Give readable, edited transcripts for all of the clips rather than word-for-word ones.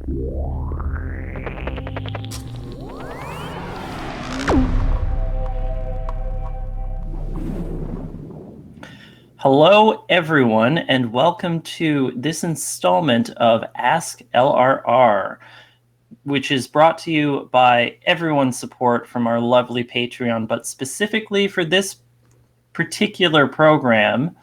Hello, everyone, and welcome to this installment of askLRR, which is brought to you by everyone's support from our lovely Patreon, but specifically for this particular program,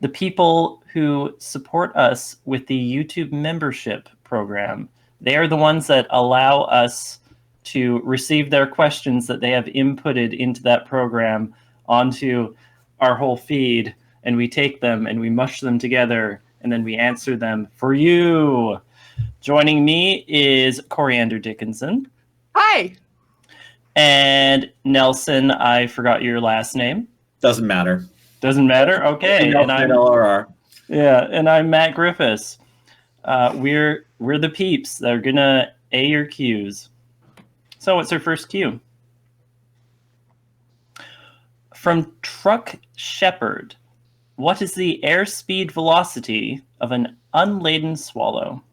the people who support us with the YouTube membership program. They are the ones that allow us to receive their questions that they have inputted into that program onto our whole feed, and we take them and we mush them together, and then we answer them for you. Joining me is Coriander Dickinson. Hi. And Nelson, I forgot your last name. Doesn't matter. Doesn't matter? Okay. And I'm LRR. Yeah, and I'm Matt Griffiths. We're the peeps that are gonna A your Qs. So what's our first Q? From Truck Shepherd. What is the airspeed velocity of an unladen swallow?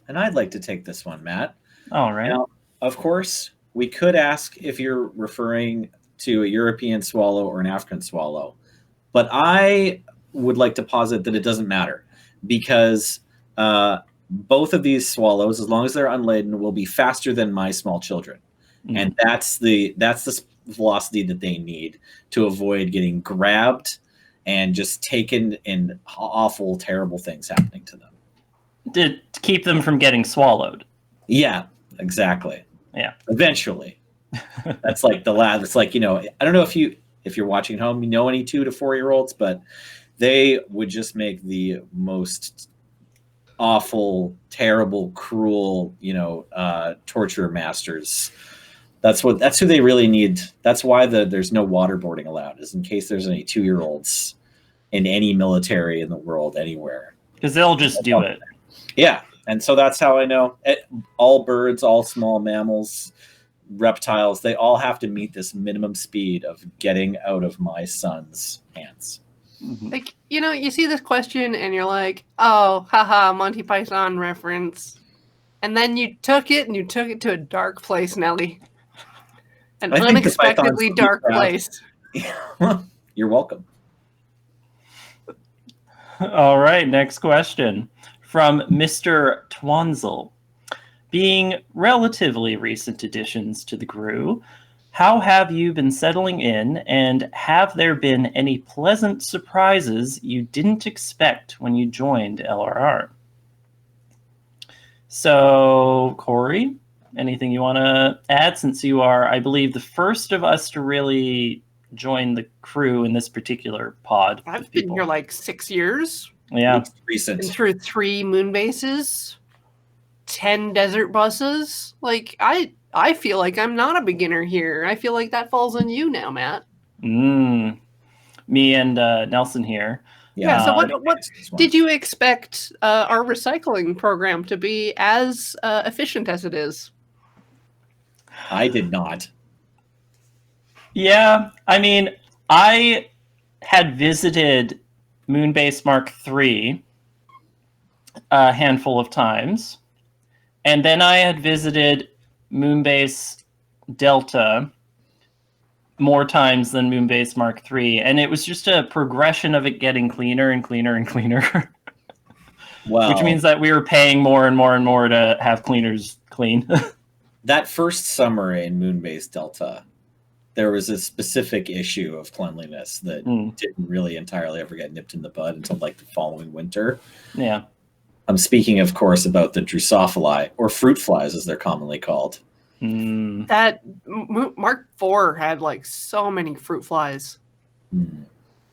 And I'd like to take this one, Matt. All right. Now, of course, we could ask if you're referring to a European swallow or an African swallow. But I would like to posit that it doesn't matter because both of these swallows, as long as they're unladen, will be faster than my small children. Mm-hmm. And that's the velocity that they need to avoid getting grabbed and just taken and awful, terrible things happening to them. To keep them from getting swallowed. Yeah, exactly. Yeah. Eventually. That's like the lad. It's like, I don't know if you're watching at home, any 2 to 4-year-olds, but they would just make the most awful, terrible, cruel, torture masters. That's who they really need. That's why there's no waterboarding allowed, is in case there's any 2-year-olds in any military in the world anywhere. Because they'll just do it. Yeah. And so that's how I know all birds, all small mammals, reptiles, they all have to meet this minimum speed of getting out of my son's hands. Like, you see this question and you're like, oh, haha, Monty Python reference. And then you took it to a dark place, Nelly. An unexpectedly dark place. You're welcome. All right, next question from Mr. Twanzel. Being relatively recent additions to the crew, how have you been settling in, and have there been any pleasant surprises you didn't expect when you joined LRR? So, Cori, anything you want to add, since you are, I believe, the first of us to really join the crew in this particular pod? I've been here like 6 years. Yeah. It's recent. Been through 3 moon bases, 10 desert buses. Like, I feel like I'm not a beginner here. I feel like that falls on you now, Matt. Me and Nelson here. Yeah. So what did you expect our recycling program to be as efficient as it is? I did not. Yeah, I mean, I had visited Moonbase Mark III a handful of times, and then I had visited Moonbase Delta more times than Moonbase Mark III, and it was just a progression of it getting cleaner and cleaner and cleaner. Wow. Which means that we were paying more and more and more to have cleaners clean. That first summer in Moonbase Delta, there was a specific issue of cleanliness that didn't really entirely ever get nipped in the bud until like the following winter. Yeah. I'm speaking, of course, about the Drosophili, or fruit flies as they're commonly called. That Mark IV had like so many fruit flies.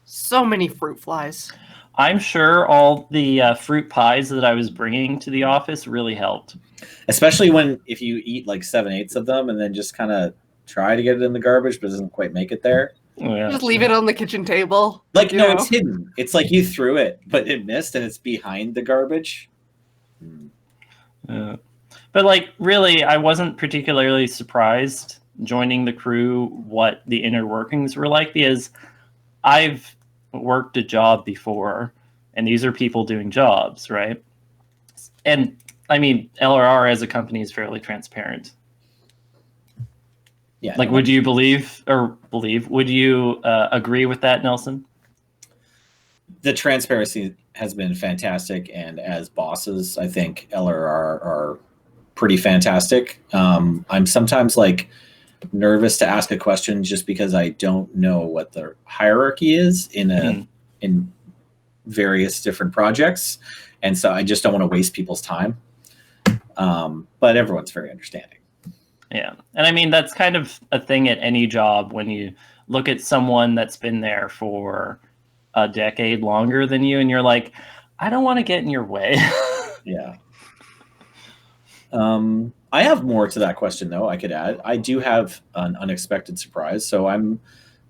So many fruit flies. I'm sure all the fruit pies that I was bringing to the office really helped. Especially if you eat like 7/8 of them and then just kind of try to get it in the garbage, but it doesn't quite make it there. Oh, yeah. Just leave it on the kitchen table. Like, no, it's hidden. It's like you threw it, but it missed and it's behind the garbage. But like, really, I wasn't particularly surprised joining the crew what the inner workings were like, because I've worked a job before and these are people doing jobs, right? And I mean, LRR as a company is fairly transparent. Yeah. Like, would you would you agree with that, Nelson? The transparency has been fantastic, and as bosses, I think LRR are pretty fantastic. I'm sometimes like nervous to ask a question just because I don't know what the hierarchy is in various different projects, and so I just don't want to waste people's time. But everyone's very understanding. Yeah, and I mean that's kind of a thing at any job when you look at someone that's been there for a decade longer than you, and you're like, I don't want to get in your way. Yeah. I have more to that question, though, I could add. I do have an unexpected surprise, so I'm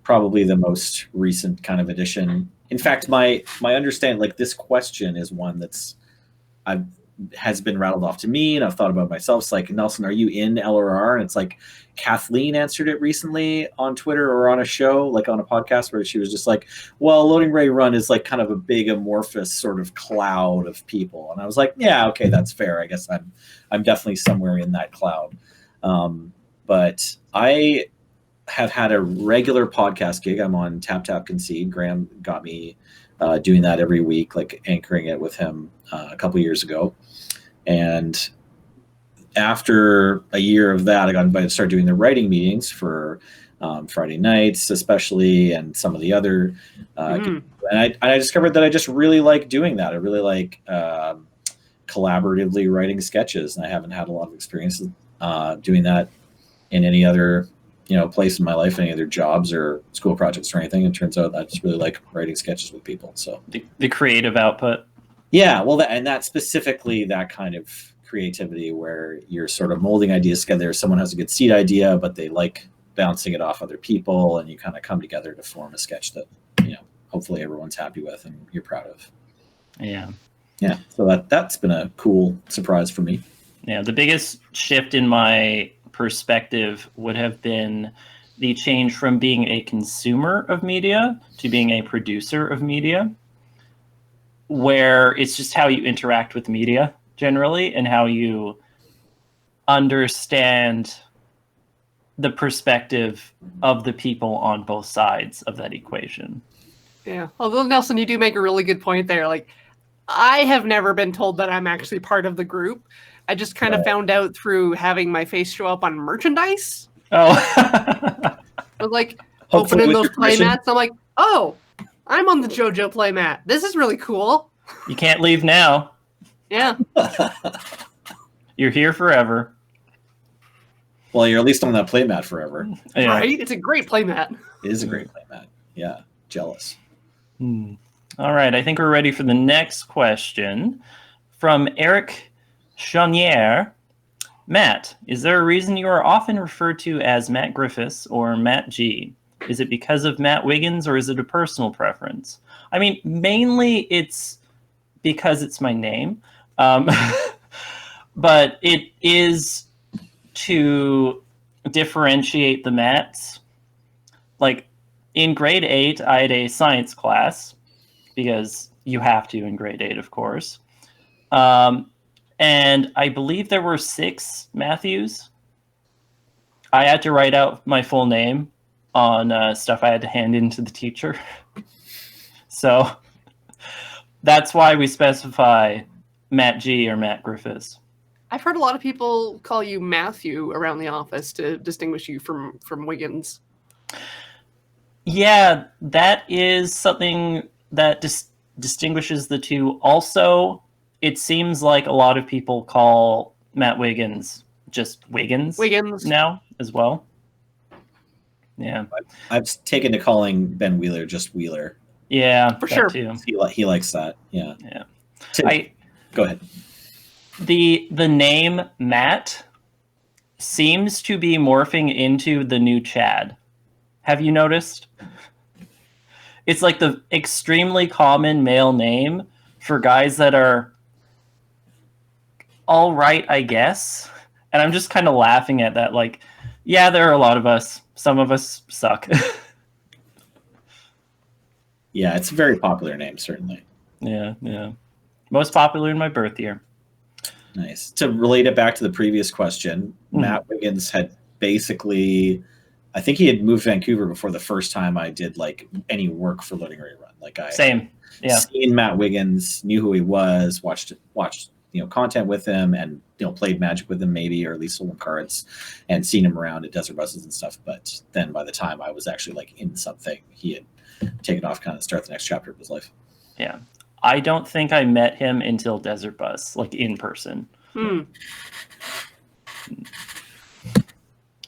probably the most recent kind of addition. In fact, my understanding, like this question is one that's has been rattled off to me, and I've thought about myself. It's like, Nelson, are you in LRR? And it's like Kathleen answered it recently on Twitter or on a show, like on a podcast, where she was just like, well, LoadingReadyRun is like kind of a big amorphous sort of cloud of people. And I was like, yeah, okay, that's fair. I guess I'm definitely somewhere in that cloud. But I have had a regular podcast gig. I'm on Tap Tap Concede. Graham got me doing that every week, like anchoring it with him a couple years ago. And after a year of that, I got invited to start doing the writing meetings for Friday nights, especially, and some of the other. And I discovered that I just really like doing that. I really like collaboratively writing sketches, and I haven't had a lot of experience doing that in any other place in my life, any other jobs or school projects or anything. It turns out I just really like writing sketches with people. So the creative output. Yeah, well, that specifically that kind of creativity where you're sort of molding ideas together. Someone has a good seed idea, but they like bouncing it off other people, and you kind of come together to form a sketch that hopefully everyone's happy with and you're proud of. Yeah. So that's been a cool surprise for me. Yeah, the biggest shift in my perspective would have been the change from being a consumer of media to being a producer of media, where it's just how you interact with media generally and how you understand the perspective of the people on both sides of that equation. Yeah. Although, Nelson, you do make a really good point there. Like, I have never been told that I'm actually part of the group. I just kind of found out through having my face show up on merchandise. Oh. I was like, opening those playmats. I'm like, oh, I'm on the JoJo playmat. This is really cool. You can't leave now. Yeah. You're here forever. Well, you're at least on that playmat forever. Yeah. Right? It's a great playmat. It is a great playmat. Yeah. Jealous. All right. I think we're ready for the next question from Eric Chenier. Matt, is there a reason you are often referred to as Matt Griffiths or Matt G? Is it because of Matt Wiggins, or is it a personal preference? I mean, mainly it's because it's my name. But it is to differentiate the Matts. Like, in grade 8, I had a science class, because you have to in grade 8, of course. And I believe there were 6 Matthews. I had to write out my full name on stuff I had to hand in to the teacher. So that's why we specify Matt G or Matt Griffiths. I've heard a lot of people call you Matthew around the office to distinguish you from Wiggins. Yeah, that is something that distinguishes the two. Also, it seems like a lot of people call Matt Wiggins just Wiggins now as well. Yeah. I've taken to calling Ben Wheeler just Wheeler. Yeah, for sure. Too. He likes that. Yeah. Go ahead. The name Matt seems to be morphing into the new Chad. Have you noticed? It's like the extremely common male name for guys that are all right, I guess. And I'm just kind of laughing at that. Like, yeah, there are a lot of us. Some of us suck. Yeah, it's a very popular name, certainly. Yeah. Most popular in my birth year. Nice. To relate it back to the previous question, Mhm. Matt Wiggins had basically, I think he had moved to Vancouver before the first time I did like any work for Loading Ready Run. Like I Same. Yeah. seen Matt Wiggins, knew who he was, watched content with him, and played Magic with him maybe, or at least sold him cards, and seen him around at desert buses and stuff. But then by the time I was actually like in something, he had taken off, kind of start the next chapter of his life. Yeah. I don't think I met him until Desert Bus, like in person. Hmm.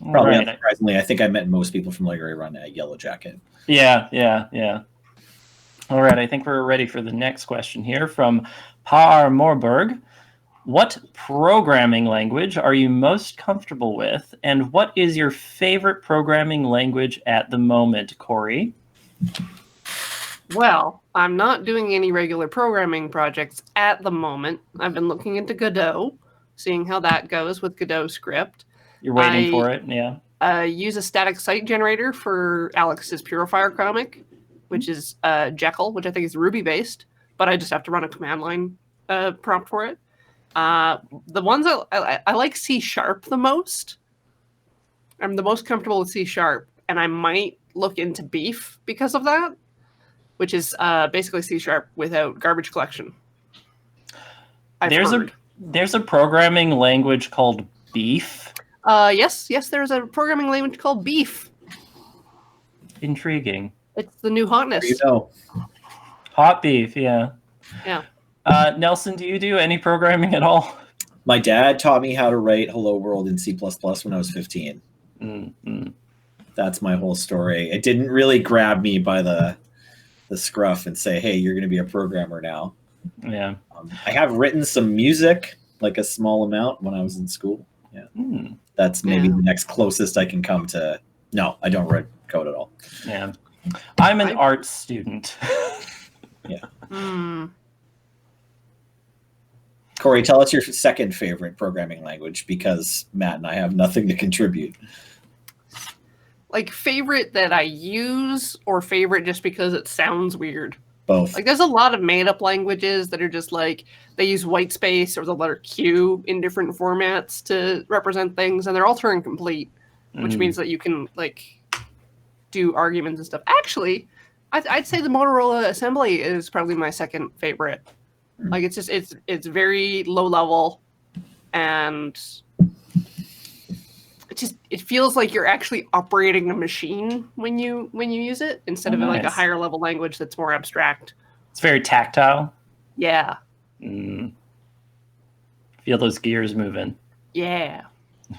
Probably Right. unsurprisingly, I think I met most people from Loading Ready Run at Yellow Jacket. Yeah. All right, I think we're ready for the next question here from Par Morberg. What programming language are you most comfortable with, and what is your favorite programming language at the moment, Cori? Well, I'm not doing any regular programming projects at the moment. I've been looking into Godot, seeing how that goes with Godot script. You're waiting for it, yeah. Use a static site generator for Alex's Purifier comic, which is Jekyll, which I think is Ruby based, but I just have to run a command line prompt for it. The ones I like C# the most. I'm the most comfortable with C#, and I might look into Beef because of that, which is basically C# without garbage collection. There's a programming language called Beef. Yes, there's a programming language called Beef. Intriguing. It's the new hotness. Hot beef, yeah. Yeah. Nelson, do you do any programming at all? My dad taught me how to write Hello World in C++ when I was 15. Mm-hmm. That's my whole story. It didn't really grab me by the scruff and say, hey, you're going to be a programmer now. Yeah. I have written some music, like a small amount when I was in school. Yeah. That's maybe the next closest I can come to. No, I don't write code at all. Yeah. I'm an art student. Yeah. Mm. Cori, tell us your second favorite programming language, because Matt and I have nothing to contribute. Like favorite that I use, or favorite just because it sounds weird? Both. Like there's a lot of made up languages that are just like they use white space or the letter Q in different formats to represent things, and they're all Turing complete, which means that you can like do arguments and stuff. Actually, I'd say the Motorola assembly is probably my second favorite. Like it's just it's very low level, and it feels like you're actually operating a machine when you use it, instead of like a higher level language that's more abstract. It's very tactile. Yeah. Feel those gears moving. Yeah.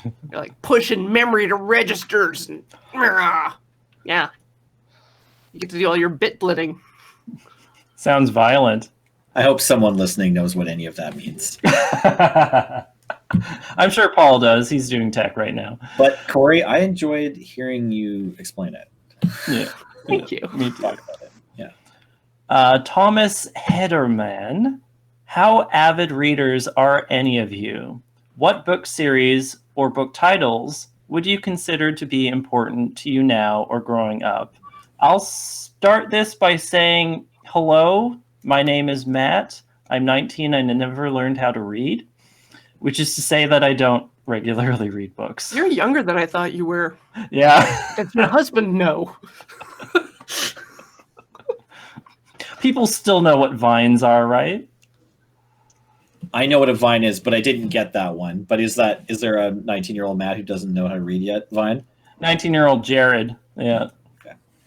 You're like pushing memory to registers and yeah. You get to do all your bit blitting. Sounds violent. I hope someone listening knows what any of that means. I'm sure Paul does. He's doing tech right now. But Cori, I enjoyed hearing you explain it. Yeah. Thank you. Me too. Talk about it. Yeah. Thomas Hederman, how avid readers are any of you? What book series or book titles would you consider to be important to you now or growing up? I'll start this by saying, hello, my name is Matt. I'm 19 and I never learned how to read, which is to say that I don't regularly read books. You're younger than I thought you were. Yeah. Does your husband know? People still know what vines are, right? I know what a vine is, but I didn't get that one. But is there a 19-year-old Matt who doesn't know how to read yet, Vine? 19-year-old Jared. Yeah.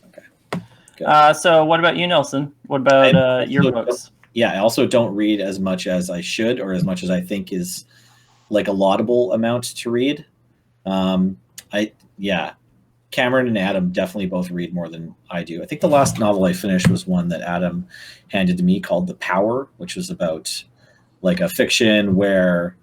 Okay. So what about you, Nelson? What about your books? Yeah, I also don't read as much as I should, or as much as I think is like a laudable amount to read. Cameron and Adam definitely both read more than I do. I think the last novel I finished was one that Adam handed to me called The Power, which was about like a fiction where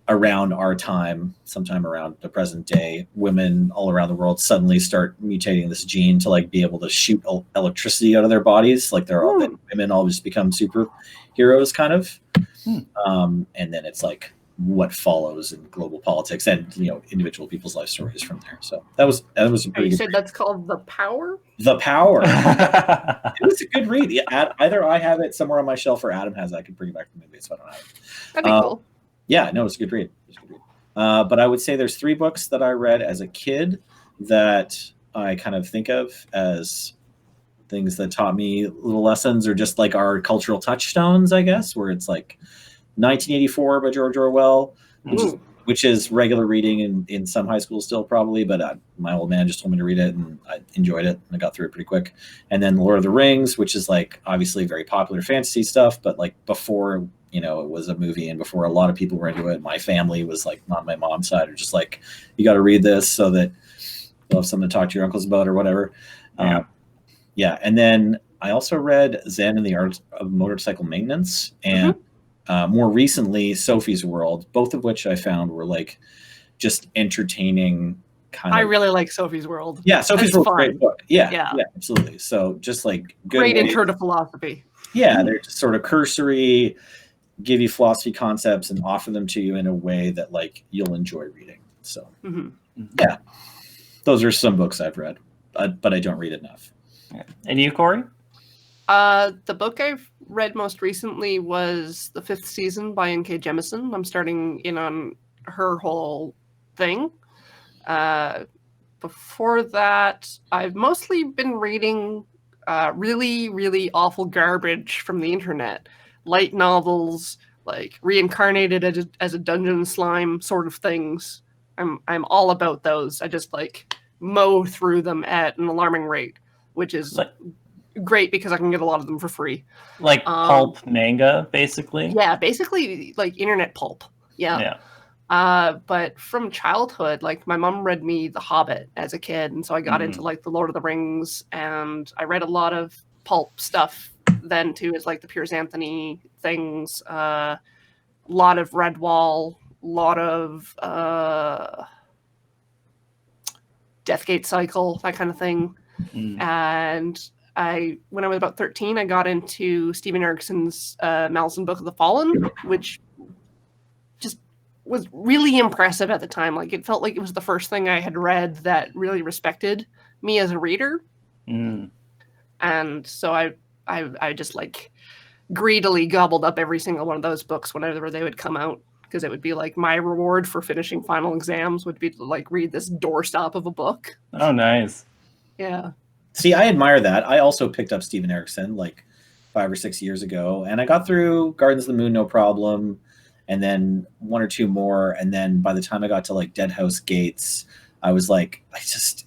around our time, sometime around the present day, women all around the world suddenly start mutating this gene to like be able to shoot electricity out of their bodies. Like women all just become superheroes kind of. And then it's like what follows in global politics and, individual people's life stories from there. So that was a pretty You good said that's called The Power? The Power. It was a good read. Yeah, either I have it somewhere on my shelf or Adam has it. I can bring it back to the movie, so I don't have it. That'd be cool. Yeah, no, it's a good read. But I would say there's 3 books that I read as a kid that I kind of think of as things that taught me little lessons, or just like our cultural touchstones, I guess, where it's like 1984 by George Orwell, which is regular reading in some high schools still probably, but my old man just told me to read it and I enjoyed it and I got through it pretty quick. And then Lord of the Rings, which is like obviously very popular fantasy stuff, but like before, you know, it was a movie and before a lot of people were into it, my family was like, on my mom's side, are just like, you got to read this so that you'll have something to talk to your uncles about or whatever. Yeah. And then I also read Zen and the Art of Motorcycle Maintenance, and more recently Sophie's World, both of which I found were like just entertaining kind of. I really like Sophie's World. Yeah, Sophie's World, great book. Yeah, absolutely. So just like great intro to philosophy. Yeah, they're just sort of cursory, give you philosophy concepts and offer them to you in a way that like you'll enjoy reading. So yeah, those are some books I've read, but I don't read enough. Yeah. And you, Cori? The book I've read most recently was The Fifth Season by N.K. Jemisin. I'm starting in on her whole thing. Before that, I've mostly been reading really, really awful garbage from the internet. Light novels, like reincarnated as a dungeon slime sort of things. I'm all about those. I just like mow through them at an alarming rate, which is great because I can get a lot of them for free. Like pulp manga, basically? Yeah, basically like internet pulp. Yeah. But from childhood, like my mom read me The Hobbit as a kid, and so I got into like the Lord of the Rings, and I read a lot of pulp stuff then too, as like the Piers Anthony things, a lot of Redwall, a lot of Deathgate Cycle, that kind of thing. And when I was about 13, I got into Steven Eriksson's Malison Book of the Fallen, which just was really impressive at the time. Like it felt like it was the first thing I had read that really respected me as a reader. And so I just like greedily gobbled up every single one of those books whenever they would come out, because it would be like my reward for finishing final exams would be to like read this doorstop of a book. Oh, nice. Yeah. See, I admire that. I also picked up Steven Erikson like 5 or 6 years ago, and I got through Gardens of the Moon no problem, and then 1 or 2 more, and then by the time I got to like Dead House Gates, I was like,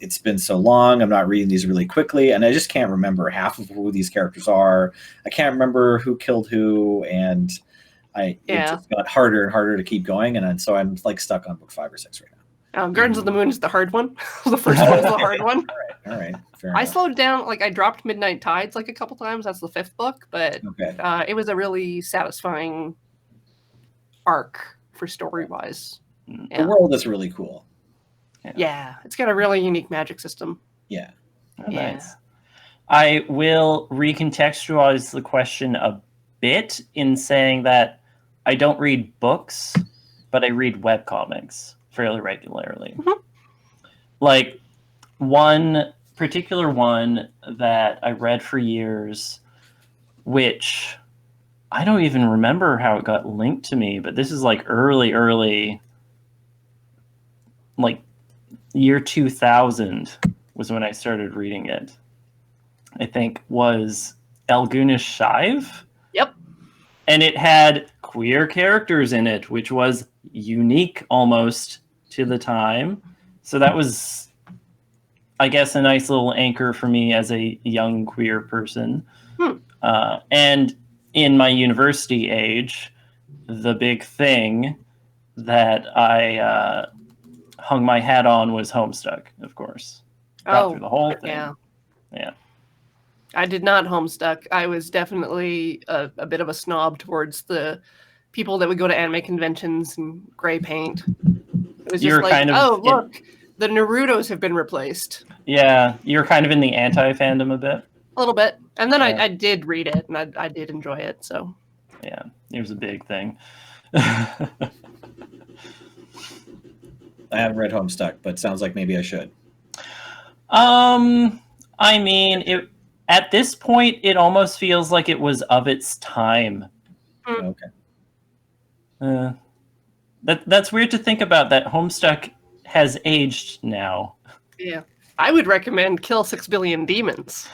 it's been so long, I'm not reading these really quickly, and I just can't remember half of who these characters are. I can't remember who killed who, and it just got harder and harder to keep going, and so I'm like stuck on book 5 or 6 right now. Gardens of the Moon is the hard one. The first one is the hard one. All right. Fair I enough. slowed down, like I dropped Midnight Tides like a couple times. That's the 5th book, but it was a really satisfying arc for story-wise. The world is really cool. Yeah, it's got a really unique magic system. Yeah. Oh, nice. I will recontextualize the question a bit in saying that I don't read books, but I read webcomics fairly regularly. Like one particular one that I read for years, which I don't even remember how it got linked to me, but this is like early, like year 2000 was when I started reading it. I think was Elgunish Shive. Yep. And it had queer characters in it, which was unique almost to the time. So that was, I guess, a nice little anchor for me as a young queer person. And in my university age, the big thing that I hung my hat on was Homestuck, of course. Got through the whole thing. Yeah. I did not Homestuck. I was definitely a bit of a snob towards the people that would go to anime conventions and gray paint. It was just like, look, the Narutos have been replaced. Yeah, you're kind of in the anti-fandom a bit. A little bit. And then I did read it, and I did enjoy it, so. Yeah, it was a big thing. I haven't read Homestuck, but sounds like maybe I should. I mean, at this point, it almost feels like it was of its time. Okay. That's weird to think about, that Homestuck has aged now. Yeah. I would recommend Kill 6 Billion Demons.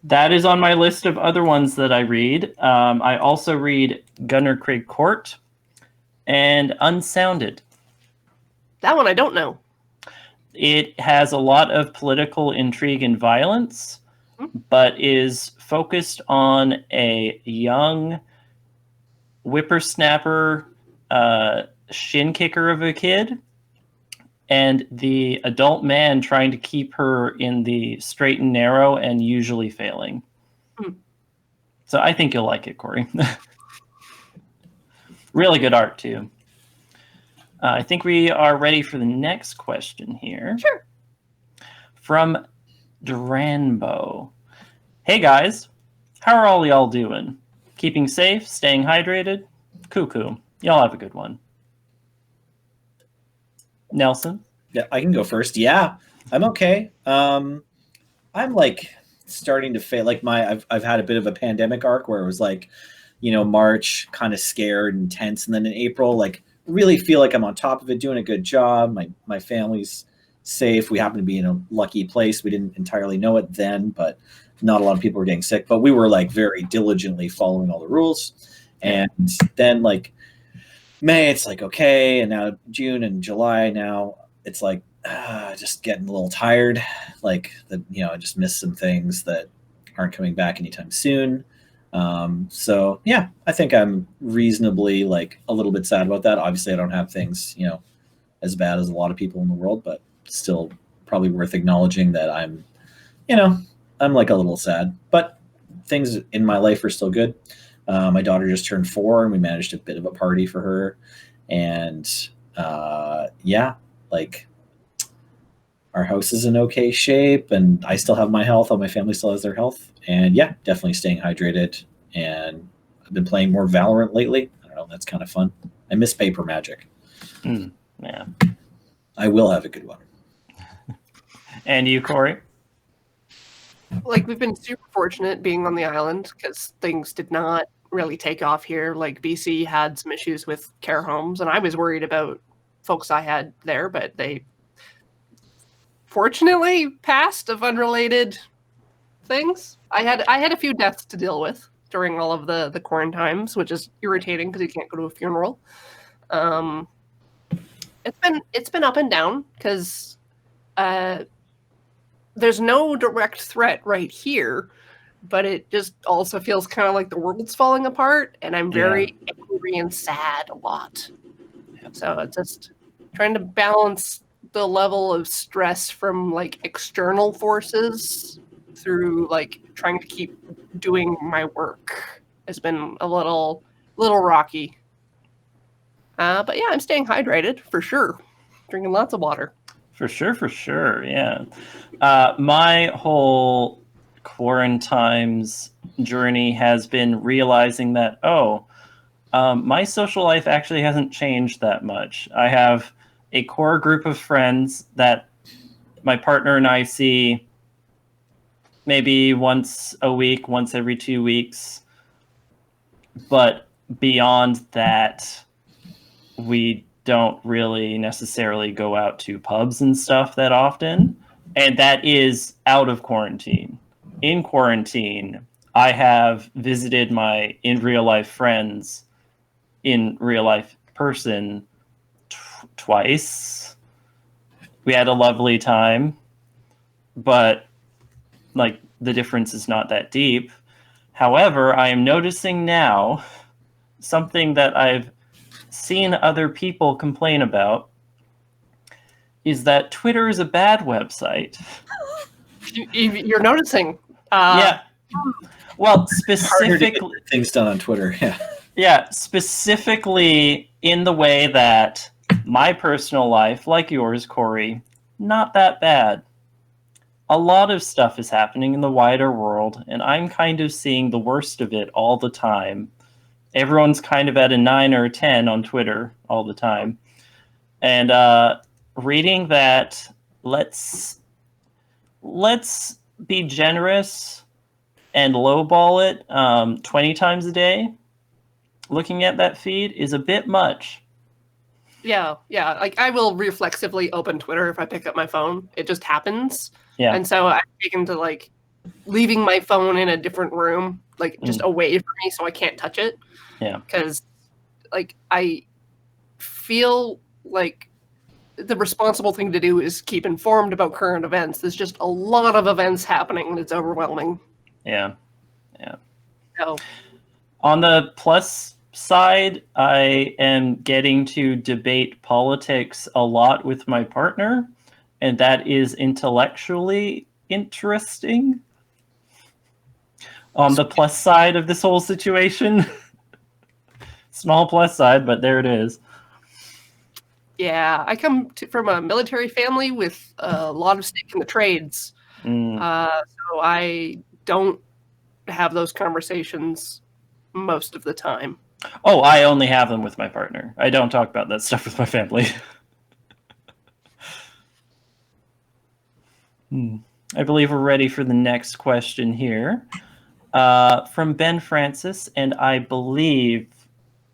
That is on my list of other ones that I read. I also read Gunnar Craig Court and Unsounded. That one I don't know. It has a lot of political intrigue and violence, but is focused on a young whippersnapper shin kicker of a kid and the adult man trying to keep her in the straight and narrow and usually failing. So I think you'll like it, Cori. Really good art, too. I think we are ready for the next question here. Sure. From Dranbo. Hey, guys. How are all y'all doing? Keeping safe? Staying hydrated? Cuckoo. Y'all have a good one. Nelson? Yeah, I can go first. Yeah, I'm okay. I'm like starting to feel like I've had a bit of a pandemic arc where it was like, March kind of scared and tense, and then in April, like really feel like I'm on top of it, doing a good job. My family's safe. We happen to be in a lucky place. We didn't entirely know it then, but not a lot of people were getting sick. But we were like very diligently following all the rules, and then like May, it's like okay, and now June and July, now it's like just getting a little tired. Like I just missed some things that aren't coming back anytime soon. So yeah, I think I'm reasonably like a little bit sad about that. Obviously, I don't have things as bad as a lot of people in the world, but still probably worth acknowledging that I'm like a little sad. But things in my life are still good. My daughter just turned 4, and we managed a bit of a party for her. And like our house is in okay shape, and I still have my health. All my family still has their health. And yeah, definitely staying hydrated. And I've been playing more Valorant lately. I don't know, that's kind of fun. I miss Paper Magic. Yeah. I will have a good one. And you, Cori? Like, we've been super fortunate being on the island because things did not really take off here. Like, BC had some issues with care homes, and I was worried about folks I had there, but they fortunately passed of unrelated things. I had a few deaths to deal with during all of the quarantines, which is irritating because you can't go to a funeral. It's been up and down because there's no direct threat right here, but it just also feels kind of like the world's falling apart, and I'm very angry and sad a lot. So it's just trying to balance the level of stress from like external forces through like trying to keep doing my work has been a little rocky. But yeah, I'm staying hydrated for sure. Drinking lots of water. For sure, yeah. My whole quarantine's journey has been realizing that, my social life actually hasn't changed that much. I have a core group of friends that my partner and I see maybe once a week, once every 2 weeks. But beyond that, we don't really necessarily go out to pubs and stuff that often. And that is out of quarantine. In quarantine, I have visited my in real life friends in real life person twice. We had a lovely time, but like the difference is not that deep. However, I am noticing now something that I've seen other people complain about is that Twitter is a bad website. You're noticing. Yeah. Well, specifically Harder to get things done on Twitter. Yeah. Yeah, specifically in the way that my personal life, like yours, Cori, not that bad. A lot of stuff is happening in the wider world, and I'm kind of seeing the worst of it all the time. Everyone's kind of at a 9 or a 10 on Twitter all the time. And reading that, let's be generous and lowball it 20 times a day. Looking at that feed is a bit much. Yeah. Like I will reflexively open Twitter if I pick up my phone. It just happens. Yeah. And so I've taken to like leaving my phone in a different room, like just away from me so I can't touch it. Yeah. Because like I feel like the responsible thing to do is keep informed about current events. There's just a lot of events happening and it's overwhelming. Yeah. So On the plus side, I am getting to debate politics a lot with my partner, and that is intellectually interesting. On the plus side of this whole situation, small plus side, but there it is. yeah, I come from a military family with a lot of stake in the trades. So I don't have those conversations most of the time. Oh, I only have them with my partner. I don't talk about that stuff with my family. I believe we're ready for the next question here. From Ben Francis, and I believe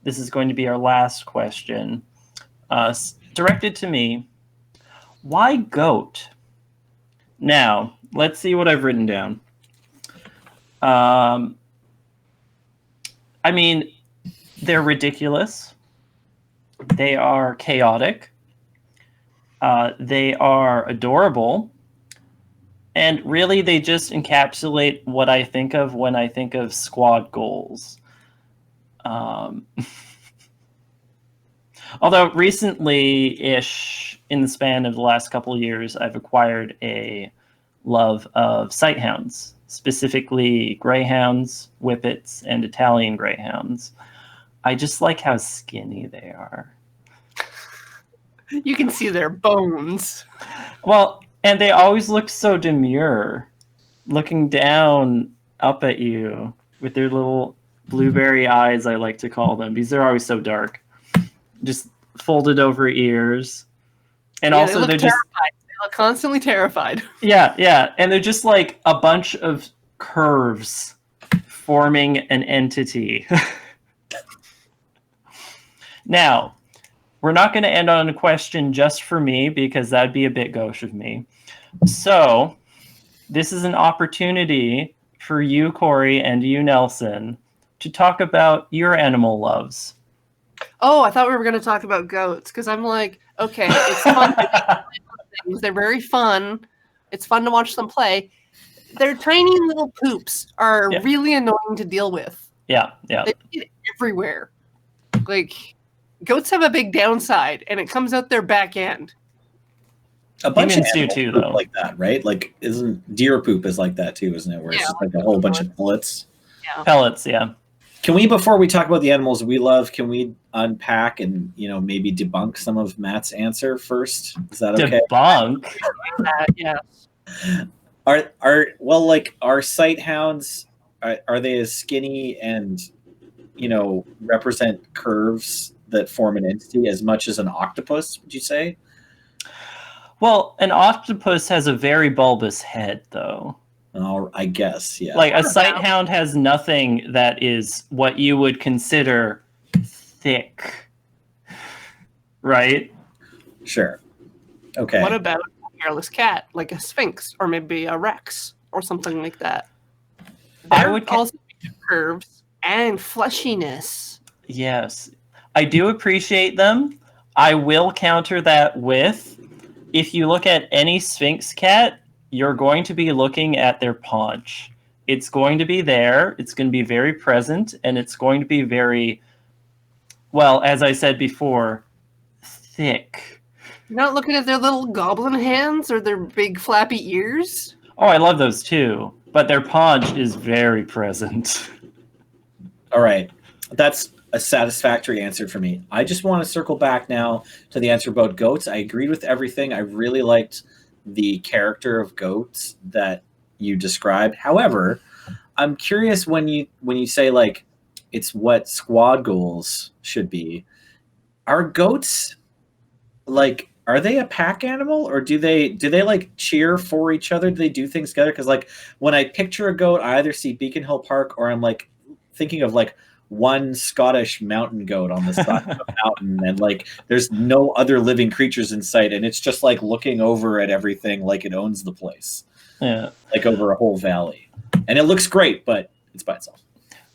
this is going to be our last question. Directed to me. Why goat? Now, let's see what I've written down. I mean, they're ridiculous. They are chaotic. They are adorable. And really, they just encapsulate what I think of when I think of squad goals. Although recently-ish, in the span of the last couple of years, I've acquired a love of sighthounds, specifically greyhounds, whippets, and Italian greyhounds. I just like how skinny they are. You can see their bones. Well, and they always look so demure, looking down up at you with their little blueberry eyes, I like to call them, because they're always so dark. Just folded over ears. And Yeah, also they're just terrified. They look constantly terrified. Yeah. And they're just like a bunch of curves forming an entity. Now, we're not going to end on a question just for me because that'd be a bit gauche of me. So, this is an opportunity for you, Cori, and you, Nelson, to talk about your animal loves. Oh, I thought we were going to talk about goats because I'm like, okay, it's fun. They're very fun. It's fun to watch them play. Their tiny little poops are really annoying to deal with. Yeah. They get everywhere. Like, goats have a big downside, and it comes out their back end. A bunch Humans of do animals too, poop though. like that, right? Like, isn't deer poop is like that too, isn't it? Where it's just like a whole bunch of pellets. Yeah. Pellets, yeah. Can we, before we talk about the animals we love, can we unpack and maybe debunk some of Matt's answer first? Is that okay? Debunk? Yeah. Are sight hounds, are they as skinny and represent curves that form an entity as much as an octopus, would you say? Well, an octopus has a very bulbous head, though. Oh, I guess, yeah. Like, a sighthound has nothing that is what you would consider thick. Right? Sure. Okay. What about a hairless cat, like a sphinx, or maybe a rex, or something like that? I They're would also curves and fleshiness. Yes. I do appreciate them. I will counter that with, if you look at any sphinx cat, you're going to be looking at their paunch. It's going to be there, it's going to be very present, and it's going to be very, well, as I said before, thick. You're not looking at their little goblin hands or their big flappy ears? Oh, I love those too, but their paunch is very present. All right. That's a satisfactory answer for me. I just want to circle back now to the answer about goats. I agreed with everything. I really liked the character of goats that you described. However, I'm curious when you say like it's what squad goals should be. Are goats like, are they a pack animal, or do they like cheer for each other? Do they do things together? Because like when I picture a goat, I either see Beacon Hill Park or I'm like thinking of like one Scottish mountain goat on the side of a mountain, and like there's no other living creatures in sight, and it's just like looking over at everything like it owns the place. Yeah. Like over a whole valley. And it looks great, but it's by itself.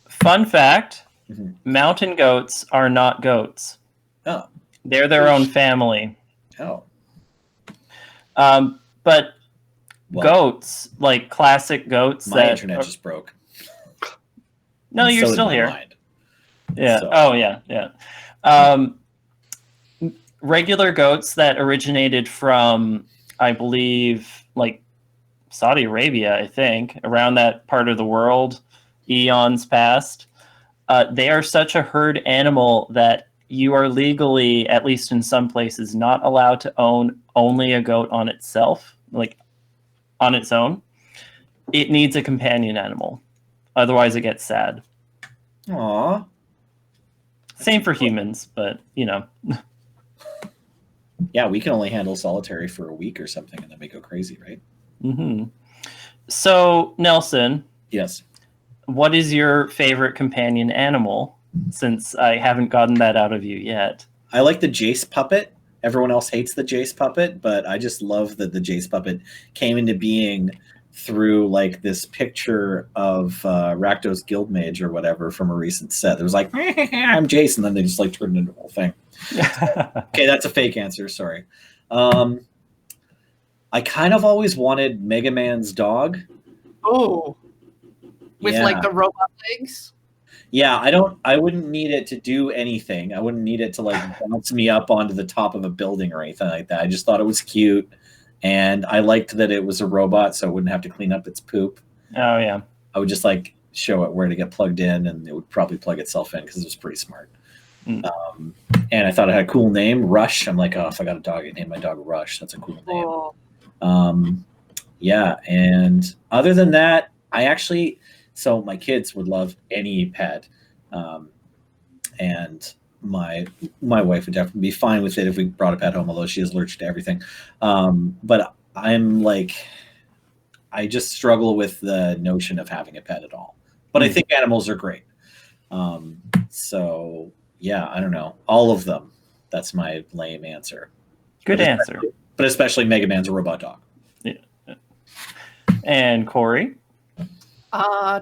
Fun fact, Mhm. mountain goats are not goats. Oh. They're their own family. Oh. But Well, goats, like classic goats my internet just broke. No, And you're so did still my here. mind. Yeah. So- Oh, yeah. Regular goats that originated from, I believe, like Saudi Arabia, I think, around that part of the world, eons past. They are such a herd animal that you are legally, at least in some places, not allowed to own only a goat on itself, like on its own. It needs a companion animal. Otherwise, it gets sad. Aw. Same for humans, but, you know. Yeah, we can only handle solitary for a week or something, and then we go crazy, right? Mm-hmm. So, Nelson, Yes. what is your favorite companion animal? Since I haven't gotten that out of you yet. I like the Jace puppet. Everyone else hates the Jace puppet, but I just love that the Jace puppet came into being through like this picture of Rakdos Guildmage or whatever from a recent set. It was like, I'm Jace, and then they just like turned it into a whole thing. Okay, that's a fake answer. Sorry. I kind of always wanted Mega Man's dog. Oh, with like the robot legs. Yeah, I wouldn't need it to do anything. I wouldn't need it to like bounce me up onto the top of a building or anything like that. I just thought it was cute, and I liked that it was a robot, so it wouldn't have to clean up its poop. Oh yeah. I would just like show it where to get plugged in, and it would probably plug itself in because it was pretty smart. Mm. And I thought it had a cool name, Rush. I'm like, oh, if I got a dog, I'd name my dog Rush. That's a cool name. Oh. Yeah, and other than that, so my kids would love any pet, and my wife would definitely be fine with it if we brought a pet home, although she is allergic to everything. But I'm like, I just struggle with the notion of having a pet at all. But I think animals are great. So yeah, I don't know, all of them. That's my lame answer. Good answer. But especially Mega Man's a robot dog. Yeah. And Cori?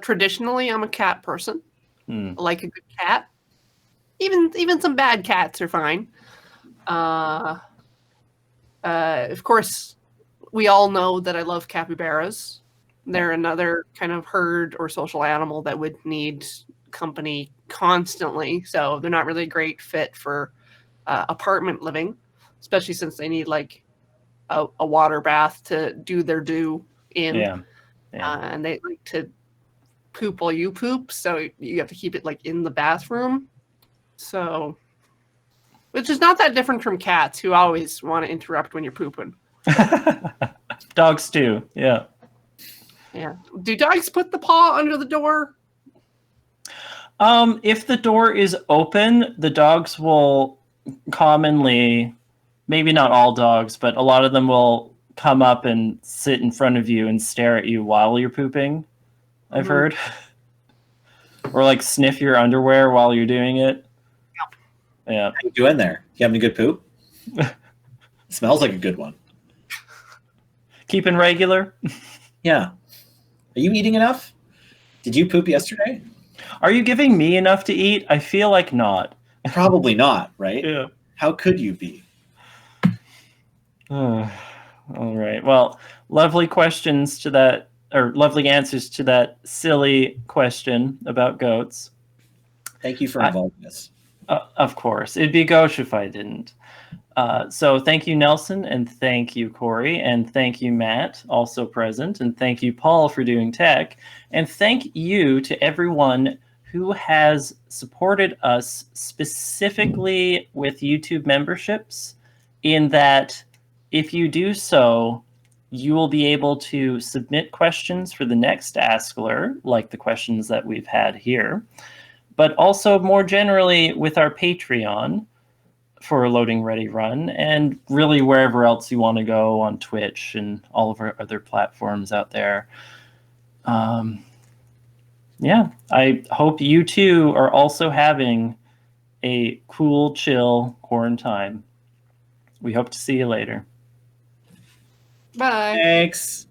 Traditionally, I'm a cat person. Mm. I like a good cat. Even some bad cats are fine. Of course, we all know that I love capybaras. They're another kind of herd or social animal that would need company constantly. So they're not really a great fit for apartment living, especially since they need like a water bath to do their due in. Yeah. And they like to poop while you poop, so you have to keep it like in the bathroom. So, which is not that different from cats who always want to interrupt when you're pooping. Dogs too. Yeah. Yeah. Do dogs put the paw under the door? If the door is open, the dogs will commonly, maybe not all dogs, but a lot of them will come up and sit in front of you and stare at you while you're pooping. I've heard. Or like sniff your underwear while you're doing it. Yeah. How you doing there? You having a good poop? Smells like a good one. Keeping regular? Yeah. Are you eating enough? Did you poop yesterday? Are you giving me enough to eat? I feel like not. Probably not, right? Yeah. How could you be? All right. Well, lovely questions to that, or lovely answers to that silly question about goats. Thank you for involving us. Of course. It'd be gauche if I didn't. So thank you, Nelson, and thank you, Cori, and thank you, Matt, also present, and thank you, Paul, for doing tech, and thank you to everyone who has supported us specifically with YouTube memberships, in that if you do so, you will be able to submit questions for the next askLRR, like the questions that we've had here, but also more generally with our Patreon for LoadingReadyRun, and really wherever else you want to go on Twitch and all of our other platforms out there. Yeah, I hope you two are also having a cool, chill quarantine. We hope to see you later. Bye. Thanks.